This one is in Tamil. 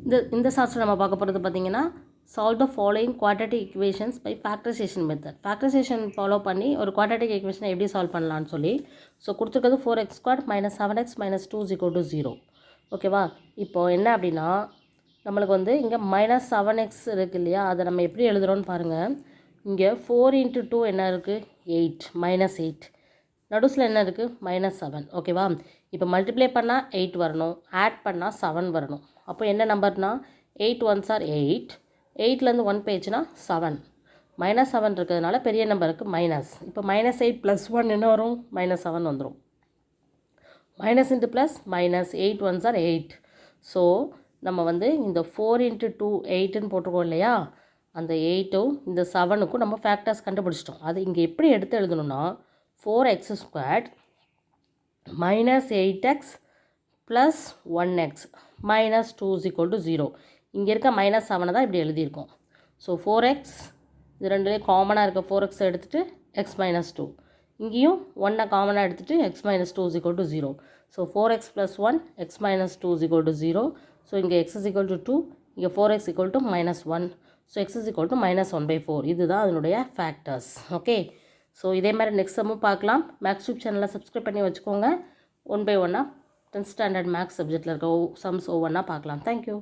இந்த சாப்ஸில் நம்ம பார்க்க போகிறது பார்த்திங்கன்னா solve the following quadratic equations by factorisation method. Factorisation follow பண்ணி ஒரு குவாட்ரேட்டிக் ஈக்குவேஷனை எப்படி சால்வ் பண்ணலான்னு சொல்லி கொடுத்துருக்கிறது 4x² - 7x - 2 = 0. ஓகேவா? இப்போது என்ன அப்படின்னா நம்மளுக்கு இங்கே -7x இருக்குது இல்லையா, அதை நம்ம எப்படி எழுதுகிறோன்னு பாருங்கள். இங்கே 4 × 2 என்ன இருக்குது? 8 -8. நடுஸில் என்ன இருக்குது? -7. ஓகேவா? இப்போ மல்டிப்ளை பண்ணால் 8 வரணும், ஆட் பண்ணால் 7 வரணும். அப்போ என்ன நம்பர்னா 8 1s are 8, 8லேருந்து 1 போயிடுச்சுன்னா 7. -7 இருக்கிறதுனால பெரிய நம்பருக்கு மைனஸ். இப்போ -8 + 1 என்ன வரும்? -7 வந்துடும். Minus into plus minus, 8 1s are 8. So நம்ம இந்த 4 × 2 8ன்னு போட்டிருக்கோம் இல்லையா, அந்த 8ம் இந்த 7க்கும் நம்ம ஃபேக்டர்ஸ் கண்டுபிடிச்சிட்டோம். அது இங்கே எப்படி எடுத்து எழுதணும்னா 4x² - 8x + 1x - 2 = 0. இங்கே இருக்க -7 தான் இப்படி எழுதியிருக்கோம். ஸோ 4x, இது ரெண்டுலேயும் காமனாக இருக்க 4x எடுத்துகிட்டு x - 2, இங்கேயும் 1 காமனாக எடுத்துகிட்டு x - 2 = 0. So 4x + 1 x - 2 = 0. So இங்கே x = 2, இங்கே 4x = -1. So x = -1/4. இதுதான் அதனுடைய ஃபேக்டர்ஸ். ஓகே, ஸோ இதே மாதிரி நெக்ஸ்ட் சம்மும் பார்க்கலாம். மேக்ஸ் டியூப் சேனலை சப்ஸ்கிரைப் பண்ணி வச்சுக்கோங்க. 1 by 1 10th ஸ்டாண்டர்ட் மேக்ஸ் சப்ஜெக்டில் இருக்க சம்ஸ் ஒவ்வொன்றா பார்க்கலாம். தேங்க்யூ.